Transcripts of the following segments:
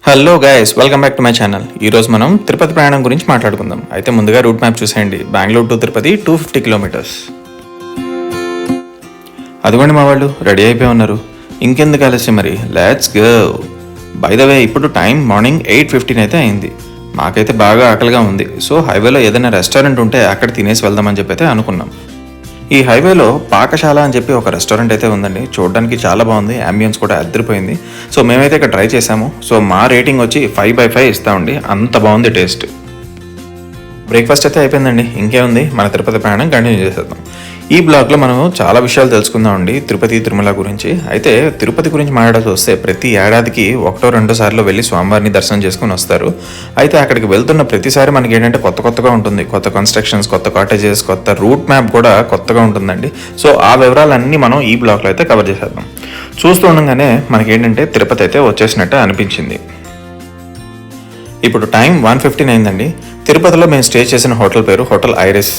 Hello guys, welcome back to my channel. ఈరోజు మనం తిరుపతి ప్రయాణం గురించి మాట్లాడుకుందాం. అయితే ముందుగా రూట్ మ్యాప్ చూసేయండి. Bengaluru to Tirupati 250 kilometres. అదిగోండి మా వాళ్ళు రెడీ అయిపోయి ఉన్నారు. ఇంకెందుకు ఆలస్యం, మరి let's go. By the way, ఇప్పుడు టైం మార్నింగ్ 8:15 అయితే అయింది. మాకైతే బాగా ఆకలిగా ఉంది. సో హైవేలో ఏదైనా రెస్టారెంట్ ఉంటే అక్కడ తినేసి వెళ్దామని చెప్పి అయితే అనుకున్నాం. ఈ హైవేలో పాకశాల అని చెప్పి ఒక రెస్టారెంట్ అయితే ఉందండి. చూడడానికి చాలా బాగుంది, అంబియన్స్ కూడా అద్దరిపోయింది. సో మేమైతే ఇక్కడ ట్రై చేసాము. సో మా రేటింగ్ వచ్చి 5/5 ఇస్తామండి, అంత బాగుంది టేస్ట్. బ్రేక్ఫాస్ట్ అయితే అయిపోయిందండి. ఇంకేముంది, మన తిరుపతి ప్రయాణం కంటిన్యూ చేసేద్దాం. ఈ బ్లాగ్లో మనం చాలా విషయాలు తెలుసుకుందామండి తిరుపతి తిరుమల గురించి. అయితే తిరుపతి గురించి మాట్లాడాల్సి వస్తే ప్రతి ఏడాదికి 1-2 సార్లు వెళ్ళి స్వామివారిని దర్శనం చేసుకుని వస్తారు. అయితే అక్కడికి వెళ్తున్న ప్రతిసారి మనకి ఏంటంటే కొత్తగా ఉంటుంది. కొత్త కన్స్ట్రక్షన్స్, కొత్త కాటేజెస్, కొత్త రూట్ మ్యాప్ కూడా కొత్తగా ఉంటుందండి. సో ఆ వివరాలన్నీ మనం ఈ బ్లాగ్లో అయితే కవర్ చేసేద్దాం. చూస్తూ ఉండగానే మనకి ఏంటంటే తిరుపతి అయితే వచ్చేసినట్టు అనిపించింది. ఇప్పుడు టైం 1:15 అయిందండి. తిరుపతిలో మేము స్టే చేసిన హోటల్ పేరు హోటల్ ఐరిస్.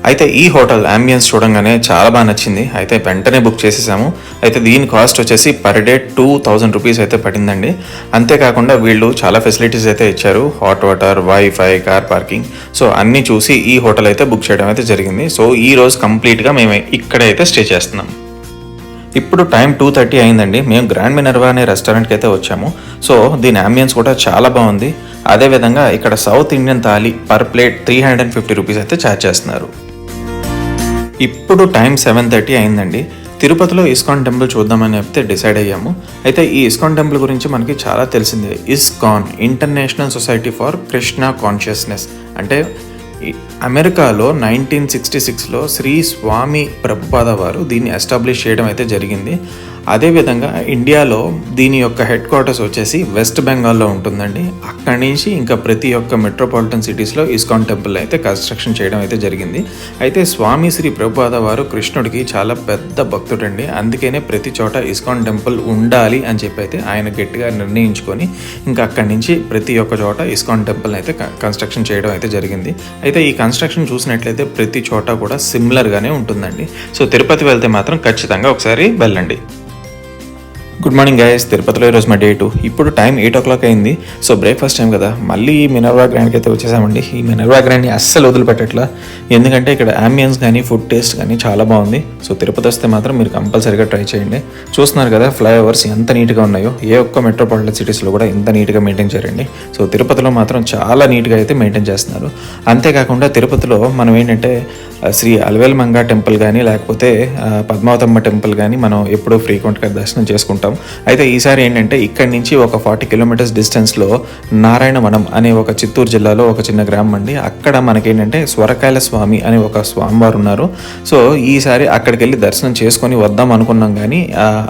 అయితే ఈ హోటల్ అంబియన్స్ చూడంగానే చాలా బాగా నచ్చింది. అయితే వెంటనే బుక్ చేసేసాము. అయితే దీని కాస్ట్ వచ్చేసి పర్ డే 2000 రూపీస్ అయితే పడిందండి. అంతేకాకుండా వీళ్ళు చాలా ఫెసిలిటీస్ అయితే ఇచ్చారు. Hot water, wifi, car parking, so అన్నీ చూసి ఈ హోటల్ అయితే బుక్ చేయడం అయితే జరిగింది. సో ఈ రోజు కంప్లీట్గా మేము ఇక్కడైతే స్టే చేస్తున్నాం. ఇప్పుడు టైం 2:30 అయిందండి. మేము గ్రాండ్ మినర్వా అనే రెస్టారెంట్కి అయితే వచ్చాము. సో దీని అంబియన్స్ కూడా చాలా బాగుంది. అదేవిధంగా ఇక్కడ south Indian thali per plate 350 rupees అయితే ఛార్జ్ చేస్తున్నారు. ఇప్పుడు టైం 7:30 అయిందండి. తిరుపతిలో ఇస్కాన్ టెంపుల్ చూద్దామని చెప్తే డిసైడ్ అయ్యాము. అయితే ఈ ఇస్కాన్ టెంపుల్ గురించి మనకి చాలా తెలిసిందే. ISKCON international society for Krishna consciousness అంటే అమెరికాలో 1966లో శ్రీ స్వామి ప్రభుపాద వారు దీన్ని ఎస్టాబ్లిష్ చేయడం అయితే జరిగింది. అదేవిధంగా ఇండియాలో దీని యొక్క హెడ్ క్వార్టర్స్ వచ్చేసి వెస్ట్ బెంగాల్లో ఉంటుందండి. అక్కడి నుంచి ఇంకా ప్రతి ఒక్క మెట్రోపాలిటన్ సిటీస్లో ఇస్కాన్ టెంపుల్ అయితే కన్స్ట్రక్షన్ చేయడం అయితే జరిగింది. అయితే స్వామి శ్రీ ప్రభుపాద వారు కృష్ణుడికి చాలా పెద్ద భక్తుడండి. అందుకనే ప్రతి చోట ఇస్కాన్ టెంపుల్ ఉండాలి అని చెప్పి అయితే ఆయన గట్టిగా నిర్ణయించుకొని ఇంకా అక్కడి నుంచి ప్రతి ఒక్క చోట ఇస్కాన్ టెంపుల్ అయితే కన్స్ట్రక్షన్ చేయడం అయితే జరిగింది. అయితే ఈ కన్స్ట్రక్షన్ చూసినట్లయితే ప్రతి చోట కూడా సిమిలర్గానే ఉంటుందండి. సో తిరుపతి వెళ్తే మాత్రం ఖచ్చితంగా ఒకసారి వెళ్ళండి. గుడ్ మార్నింగ్ గైస్, తిరుపతిలో ఈరోజు మా డే 2. ఇప్పుడు టైం 8 o'clock అయింది. సో బ్రేక్ఫాస్ట్ టైం కదా, మళ్ళీ మినర్వా గ్రాండ్కి అయితే వచ్చేసామండి. ఈ మినర్వా గ్రాండ్ని అస్సలు వదిలిపెట్టట్లా, ఎందుకంటే ఇక్కడ అంబియన్స్ కానీ ఫుడ్ టేస్ట్ కానీ చాలా బాగుంది. సో తిరుపతి వస్తే మాత్రం మీరు కంపల్సరీగా ట్రై చేయండి. చూస్తున్నారు కదా ఫ్లైఓవర్స్ ఎంత నీట్గా ఉన్నాయో. ఏ ఒక్క మెట్రోపాలిటన్ సిటీస్లో కూడా ఇంత నీట్గా మెయింటైన్ చేయండి. సో తిరుపతిలో మాత్రం చాలా నీట్గా అయితే మెయింటైన్ చేస్తున్నారు. అంతేకాకుండా తిరుపతిలో మనం ఏంటంటే శ్రీ అలవేల్మంగ టెంపుల్ కానీ లేకపోతే పద్మావతమ్మ టెంపుల్ కానీ మనం ఎప్పుడూ ఫ్రీక్వెంట్గా దర్శనం చేసుకుంటాం. అయితే ఈసారి ఏంటంటే ఇక్కడి నుంచి ఒక 40 కిలోమీటర్స్ డిస్టెన్స్లో నారాయణవనం అనే ఒక చిత్తూరు జిల్లాలో ఒక చిన్న గ్రామం అండి. అక్కడ మనకేంటంటే స్వరకాయల స్వామి అనే ఒక స్వామివారు ఉన్నారు. సో ఈసారి అక్కడికి వెళ్ళి దర్శనం చేసుకొని వద్దాం అనుకున్నాం, కానీ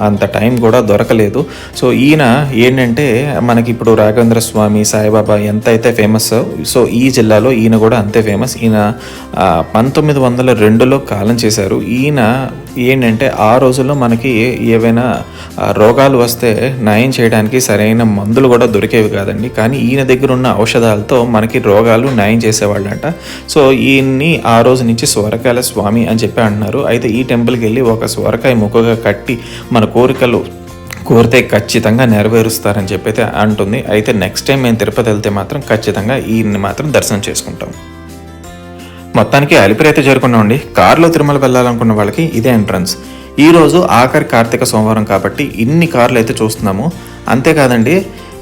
అంత టైం కూడా దొరకలేదు. సో ఈయన ఏంటంటే మనకి ఇప్పుడు రాఘవేంద్ర స్వామి, సాయిబాబా ఎంత అయితే ఫేమస్, సో ఈ జిల్లాలో ఈయన కూడా అంతే ఫేమస్. ఈయన 1902లో కాలం చేశారు. ఈయన ఏంటంటే ఆ రోజుల్లో మనకి ఏవైనా రోగాలు వస్తే నయం చేయడానికి సరైన మందులు కూడా దొరికేవి కాదండి. కానీ ఈయన దగ్గర ఉన్న ఔషధాలతో మనకి రోగాలు నయం చేసేవాళ్ళంట. సో ఈయన్ని ఆ రోజు నుంచి స్వరకాయల స్వామి అని చెప్పి అంటున్నారు. అయితే ఈ టెంపుల్కి వెళ్ళి ఒక స్వరకాయ ముక్కగా కట్టి మన కోరికలు కోరితే ఖచ్చితంగా నెరవేరుస్తారని చెప్పి అయితే అంటుంది. అయితే నెక్స్ట్ టైం మేము తిరుపతి వెళ్తే మాత్రం ఖచ్చితంగా ఈయన్ని మాత్రం దర్శనం చేసుకుంటాం. మొత్తానికి అలిపిరి అయితే చేరుకున్నామండి. కారులో తిరుమల వెళ్ళాలనుకున్న వాళ్ళకి ఇదే ఎంట్రన్స్. ఈరోజు ఆఖరి కార్తీక సోమవారం కాబట్టి ఇన్ని కార్లు అయితే చూస్తున్నాము. అంతేకాదండి,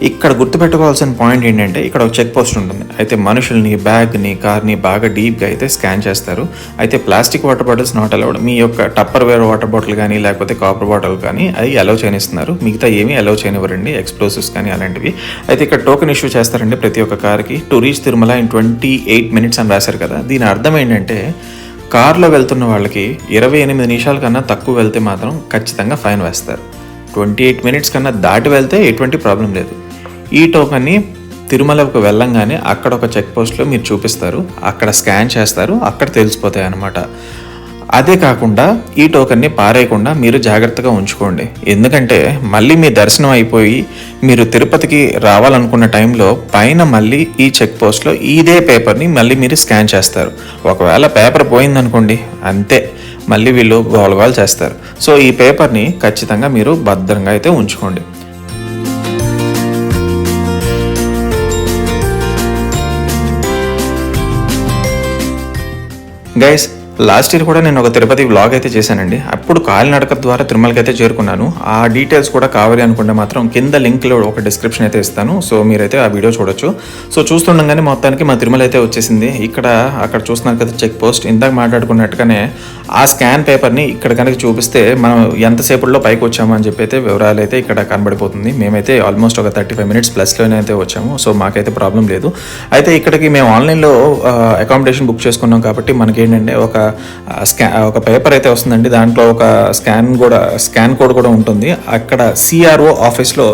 ఇక్కడ గుర్తుపెట్టుకోవాల్సిన పాయింట్ ఏంటంటే ఇక్కడ ఒక చెక్ పోస్ట్ ఉంటుంది. అయితే మనుషుల్ని, బ్యాగ్ని, కార్ని బాగా డీప్గా అయితే స్కాన్ చేస్తారు. అయితే plastic water bottles not allowed. మీ యొక్క టప్పర్ వేర్ వాటర్ బాటిల్ కానీ లేకపోతే కాపర్ బాటిల్ కానీ అవి అలౌ చేయనిస్తున్నారు. మిగతా ఏమీ అలౌ చేయనివ్వరండి, ఎక్స్ప్లోసివ్స్ కానీ అలాంటివి. అయితే ఇక్కడ టోకెన్ ఇష్యూ చేస్తారండి ప్రతి ఒక్క కార్కి. To reach Tirumala in 28 minutes అని రాశారు కదా. దీని అర్థం ఏంటంటే కార్లో వెళ్తున్న వాళ్ళకి 28 నిమిషాల కన్నా తక్కువ వెళ్తే మాత్రం ఖచ్చితంగా ఫైన్ వేస్తారు. 28 minutes కన్నా దాటి వెళ్తే ఎటువంటి ప్రాబ్లం లేదు. ఈ టోకన్ని తిరుమలకు వెళ్ళంగానే అక్కడ ఒక చెక్ పోస్ట్లో మీరు చూపిస్తారు, అక్కడ స్కాన్ చేస్తారు, అక్కడ తెలిసిపోతాయి అన్నమాట. అదే కాకుండా ఈ టోకన్ని పారేయకుండా మీరు జాగ్రత్తగా ఉంచుకోండి. ఎందుకంటే మళ్ళీ మీ దర్శనం అయిపోయి మీరు తిరుపతికి రావాలనుకున్న టైంలో పైన మళ్ళీ ఈ చెక్ పోస్ట్లో ఇదే పేపర్ని మళ్ళీ మీరు స్కాన్ చేస్తారు. ఒకవేళ పేపర్ పోయిందనుకోండి, అంతే, మళ్ళీ వీళ్ళు గోలగోలు చేస్తారు. సో ఈ పేపర్ని ఖచ్చితంగా మీరు భద్రంగా అయితే ఉంచుకోండి. గైస్, లాస్ట్ ఇయర్ కూడా నేను ఒక తిరుపతి వ్లాగ్ అయితే చేశానండి. అప్పుడు కాలినడక ద్వారా తిరుమలకి అయితే చేరుకున్నాను. ఆ డీటెయిల్స్ కూడా కావాలి అనుకుంటే మాత్రం కింద లింక్లో ఒక డిస్క్రిప్షన్ అయితే ఇస్తాను. సో మీరైతే ఆ వీడియో చూడొచ్చు. సో చూస్తుండగానే మొత్తానికి మా తిరుమల అయితే వచ్చేసింది. అక్కడ చూస్తున్నారు కదా చెక్ పోస్ట్, ఇందాక మాట్లాడుకున్నట్టుగానే ఆ స్కాన్ పేపర్ని ఇక్కడ కనుక చూపిస్తే మనం ఎంతసేపుల్లో పైకి వచ్చాము అని చెప్పి అయితే వివరాలు అయితే ఇక్కడ కనబడిపోతుంది. మేమైతే ఆల్మోస్ట్ ఒక 35 మినిట్స్ ప్లస్లోనే అయితే వచ్చాము. సో మాకైతే ప్రాబ్లం లేదు. అయితే ఇక్కడికి మేము ఆన్లైన్లో అకామిడేషన్ బుక్ చేసుకున్నాం కాబట్టి మనకి ఏంటంటే ఒక పేపర్ అయితే వస్తుందండి. దాంట్లో ఒక స్కాన్ కోడ్ కూడా ఉంటుంది. అక్కడ సిఆర్ఓ ఆఫీస్లో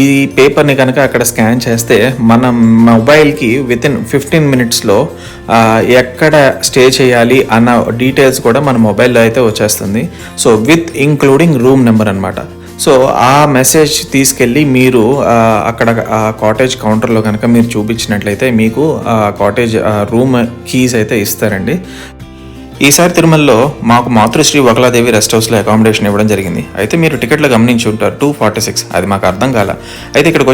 ఈ పేపర్ని కనుక అక్కడ స్కాన్ చేస్తే మన మొబైల్కి వితిన్ 15 మినిట్స్లో ఎక్కడ స్టే చేయాలి అన్న డీటెయిల్స్ కూడా మన మొబైల్లో అయితే వచ్చేస్తుంది. So with including room number అనమాట. సో ఆ మెసేజ్ తీసుకెళ్ళి మీరు అక్కడ కాటేజ్ కౌంటర్లో కనుక మీరు చూపించినట్లయితే మీకు కాటేజ్ రూమ్ కీస్ అయితే ఇస్తారండి. ఈసారి తిరుమలలో మాకు మాతృశ్రీ వకలాదేవి రెస్ట్ హౌస్లో అకామిడేషన్ ఇవ్వడం జరిగింది. అయితే మీరు టికెట్లో గమనించి ఉంటారు 246, అది మాకు అర్థం కాల. అయితే ఇక్కడికి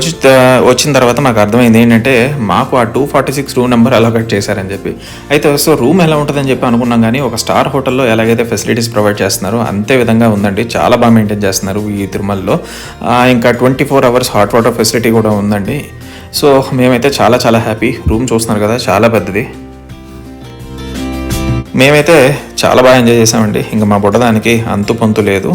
వచ్చిన తర్వాత మాకు అర్థమైంది ఏంటంటే మాకు ఆ 246 రూమ్ నెంబర్ అలొకేట్ చేశారని చెప్పి. అయితే సో రూమ్ ఎలా ఉంటుందని చెప్పి అనుకున్నాం, కానీ ఒక స్టార్ హోటల్లో ఎలాగైతే ఫెసిలిటీస్ ప్రొవైడ్ చేస్తున్నారో అంతే విధంగా ఉందండి. చాలా బాగా మెయింటైన్ చేస్తున్నారు ఈ తిరుమలలో. ఇంకా 24 అవర్స్ హాట్ వాటర్ ఫెసిలిటీ కూడా ఉందండి. సో మేమైతే చాలా చాలా హ్యాపీ. రూమ్ చూస్తున్నారు కదా, చాలా పెద్దది. మేమైతే చాలా బాగా ఎంజాయ్ చేసామండి. ఇంకా మా బుడ్డదానికి అంతు పొంతు లేదు.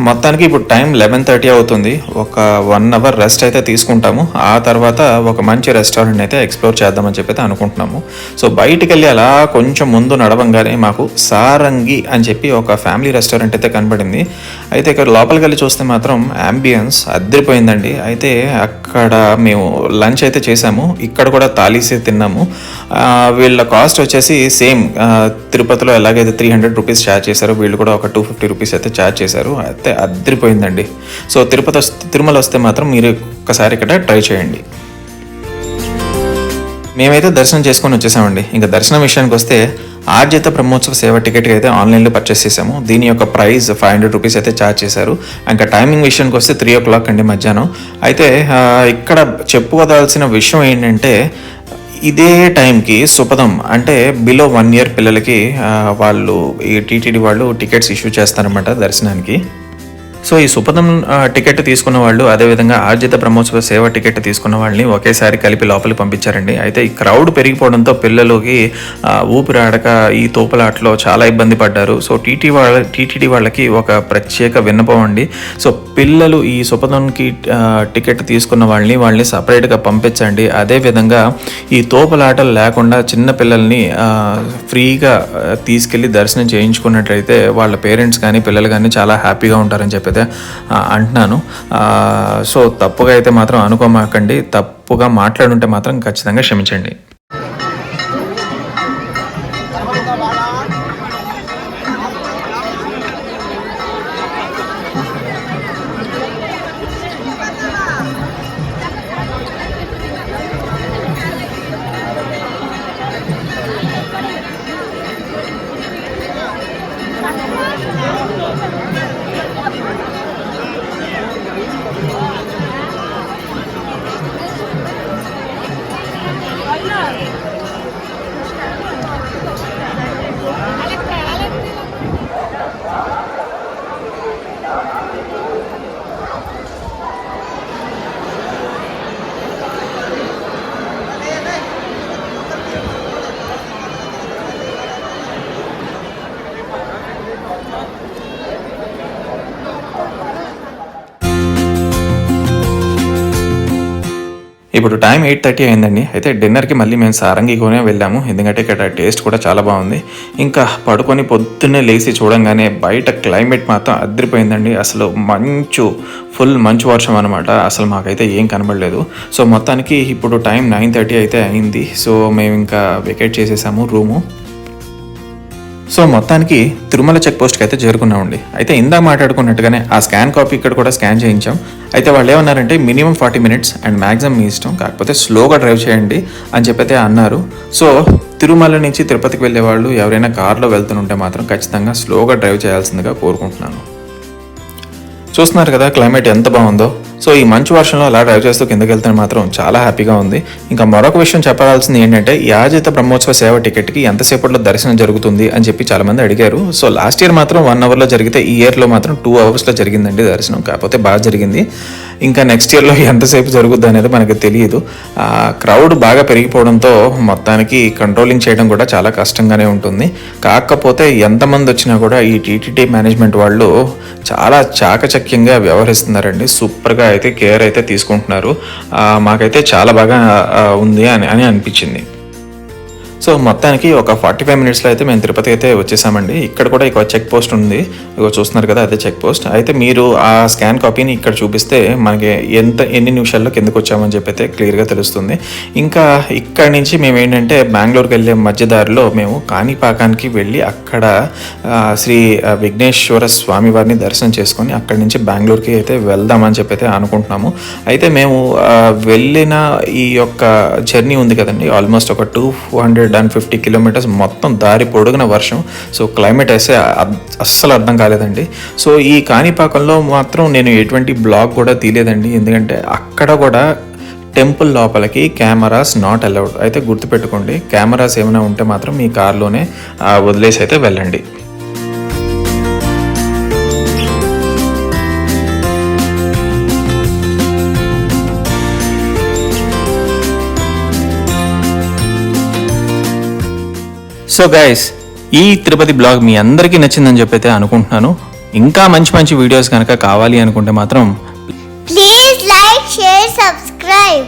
మొత్తానికి ఇప్పుడు టైం 11:30 అవుతుంది. ఒక 1 అవర్ రెస్ట్ అయితే తీసుకుంటాము. ఆ తర్వాత ఒక మంచి రెస్టారెంట్ అయితే ఎక్స్ప్లోర్ చేద్దామని చెప్పి అనుకుంటున్నాము. సో బయటికి వెళ్ళి అలా కొంచెం ముందు నడవంగానే మాకు సారంగి అని చెప్పి ఒక ఫ్యామిలీ రెస్టారెంట్ అయితే కనబడింది. అయితే ఇక్కడ లోపలికి వెళ్ళి చూస్తే మాత్రం అంబియన్స్ అద్దరిపోయిందండి. అయితే అక్కడ మేము లంచ్ అయితే చేసాము. ఇక్కడ కూడా తాలీసే తిన్నాము. వీళ్ళ కాస్ట్ వచ్చేసి సేమ్ తిరుపతిలో ఎలాగైతే 300 రూపీస్ ఛార్జ్ చేశారో వీళ్ళు కూడా ఒక 250 రూపీస్ అయితే ఛార్జ్ చేశారు. అయితే అద్దరిపోయిందండి. సో తిరుమల వస్తే మాత్రం మీరు ఒక్కసారి ఇక్కడ ట్రై చేయండి. మేమైతే దర్శనం చేసుకొని వచ్చేసామండి. ఇంకా దర్శనం విషయానికి వస్తే ఆర్జిత బ్రహ్మోత్సవ సేవ టికెట్ అయితే ఆన్లైన్లో పర్చేస్ చేసాము. దీని యొక్క ప్రైస్ 500 రూపీస్ అయితే ఛార్జ్ చేశారు. ఇంకా టైమింగ్ విషయానికి వస్తే 3 o'clock అండి మధ్యాహ్నం. అయితే ఇక్కడ చెప్పుకోదాల్సిన విషయం ఏంటంటే ఇదే టైంకి సుపదం అంటే బిలో 1 year పిల్లలకి వాళ్ళు ఈ టీటీడీ వాళ్ళు టికెట్స్ ఇష్యూ చేస్తారన్నమాట దర్శనానికి. సో ఈ సుపదం టికెట్ తీసుకున్న వాళ్ళు, అదేవిధంగా ఆర్జిత బ్రహ్మోత్సవ సేవ టికెట్ తీసుకున్న వాళ్ళని ఒకేసారి కలిపి లోపలికి పంపించారండి. అయితే ఈ క్రౌడ్ పెరిగిపోవడంతో పిల్లలకి ఊపిరాడక ఈ తోపులాటలో చాలా ఇబ్బంది పడ్డారు. సో టీటీడీ వాళ్ళకి ఒక ప్రత్యేక విన్నపం అండి. సో పిల్లలు ఈ సుపదంకి టికెట్ తీసుకున్న వాళ్ళని సపరేట్గా పంపించండి. అదేవిధంగా ఈ తోపులాటలు లేకుండా చిన్న పిల్లల్ని ఫ్రీగా తీసుకెళ్ళి దర్శనం చేయించుకున్నట్లయితే వాళ్ళ పేరెంట్స్ కానీ పిల్లలు కానీ చాలా హ్యాపీగా ఉంటారని చెప్పి అంటున్నాను. సో తప్పుగా అయితే మాత్రం అనుకోమాకండి. తప్పుగా మాట్లాడుంటే మాత్రం ఖచ్చితంగా క్షమించండి. ఇప్పుడు టైం 8:30 అయిందండి. అయితే డిన్నర్కి మళ్ళీ మేము సారంగికోనే వెళ్ళాము. ఎందుకంటే ఇక్కడ టేస్ట్ కూడా చాలా బాగుంది. ఇంకా పడుకొని పొద్దున్నే లేచి చూడంగానే బయట క్లైమేట్ మాత్రం అద్దరిపోయిందండి. అసలు ఫుల్ మంచు వర్షం అనమాట. అసలు మాకైతే ఏం కనబడలేదు. సో మొత్తానికి ఇప్పుడు టైం 9:30 అయితే అయింది. సో మేము ఇంకా వెకేట్ చేసేసాము రూము. సో మొత్తానికి తిరుమల చెక్ పోస్ట్కి అయితే చేరుకున్నామండి. అయితే ఇందాక మాట్లాడుకున్నట్టుగానే ఆ స్కాన్ కాపీ ఇక్కడ కూడా స్కాన్ చేయించాం. అయితే వాళ్ళు ఏమన్నారంటే మినిమం 40 minutes అండ్ మ్యాక్సిమం మీ ఇష్టం, కాకపోతే స్లోగా డ్రైవ్ చేయండి అని చెప్పైతే అన్నారు. సో తిరుమల నుంచి తిరుపతికి వెళ్ళే వాళ్ళు ఎవరైనా కార్లో వెళ్తుంటే మాత్రం ఖచ్చితంగా స్లోగా డ్రైవ్ చేయాల్సిందిగా కోరుకుంటున్నాను. చూస్తున్నారు కదా క్లైమేట్ ఎంత బాగుందో. సో ఈ మంచు వర్షంలో అలా డ్రైవ్ చేస్తూ కిందకి వెళ్తే మాత్రం చాలా హ్యాపీగా ఉంది. ఇంకా మరొక విషయం చెప్పాల్సింది ఏంటంటే యాజిత బ్రహ్మోత్సవ సేవ టికెట్కి ఎంతసేపట్లో దర్శనం జరుగుతుంది అని చెప్పి చాలా మంది అడిగారు. సో లాస్ట్ ఇయర్ మాత్రం 1 అవర్లో జరిగితే ఈ ఇయర్లో మాత్రం 2 అవర్స్లో జరిగిందండి దర్శనం. కాకపోతే బాగా జరిగింది. ఇంకా నెక్స్ట్ ఇయర్లో ఎంతసేపు జరుగుద్ది అనేది మనకు తెలియదు. క్రౌడ్ బాగా పెరిగిపోవడంతో మొత్తానికి కంట్రోలింగ్ చేయడం కూడా చాలా కష్టంగానే ఉంటుంది. కాకపోతే ఎంతమంది వచ్చినా కూడా ఈ టీటీడీ మేనేజ్మెంట్ వాళ్ళు చాలా చాకచక్యంగా వ్యవహరిస్తున్నారండి. సూపర్గా అయితే కేర్ అయితే తీసుకుంటున్నారు. మాకైతే చాలా బాగా ఉంది అని అనిపించింది. సో మొత్తానికి ఒక 45 మినిట్స్లో అయితే మేము తిరుపతి అయితే వచ్చేసామండి. ఇక్కడ కూడా ఒక చెక్ పోస్ట్ ఉంది, ఇగో చూస్తున్నారు కదా అదే చెక్ పోస్ట్. అయితే మీరు ఆ స్కాన్ కాపీని ఇక్కడ చూపిస్తే మనకి ఎన్ని నిమిషాల్లో కిందకు వచ్చామని చెప్పి అయితే క్లియర్గా తెలుస్తుంది. ఇంకా ఇక్కడ నుంచి మేము ఏంటంటే బెంగళూరుకి వెళ్ళే మధ్యదారిలో మేము కాణిపాకానికి వెళ్ళి అక్కడ శ్రీ విఘ్నేశ్వర స్వామి వారిని దర్శనం చేసుకొని అక్కడి నుంచి బెంగళూరుకి అయితే వెళ్దామని చెప్పి అయితే అనుకుంటున్నాము. అయితే మేము వెళ్ళిన ఈ యొక్క జర్నీ ఉంది కదండి, ఆల్మోస్ట్ ఒక 250 కిలోమీటర్స్ మొత్తం దారి పొడుగున వర్షం. సో క్లైమేట్ అయితే అస్సలు అర్థం కాలేదండి. సో ఈ కాణిపాకంలో మాత్రం నేను ఎటువంటి బ్లాగ్ కూడా తీయలేదండి, ఎందుకంటే అక్కడ కూడా టెంపుల్ లోపలికి కెమెరాస్ నాట్ అలౌడ్. అయితే గుర్తుపెట్టుకోండి, కెమెరాస్ ఏమైనా ఉంటే మాత్రం మీ కార్లోనే వదిలేసి అయితే వెళ్ళండి. సో గైస్, ఈ తిరుపతి బ్లాగ్ మీ అందరికీ నచ్చిందని చెప్పైతే అనుకుంటున్నాను. ఇంకా మంచి వీడియోస్ కనుక కావాలి అనుకుంటే మాత్రం ప్లీజ్ లైక్, షేర్, సబ్స్క్రైబ్.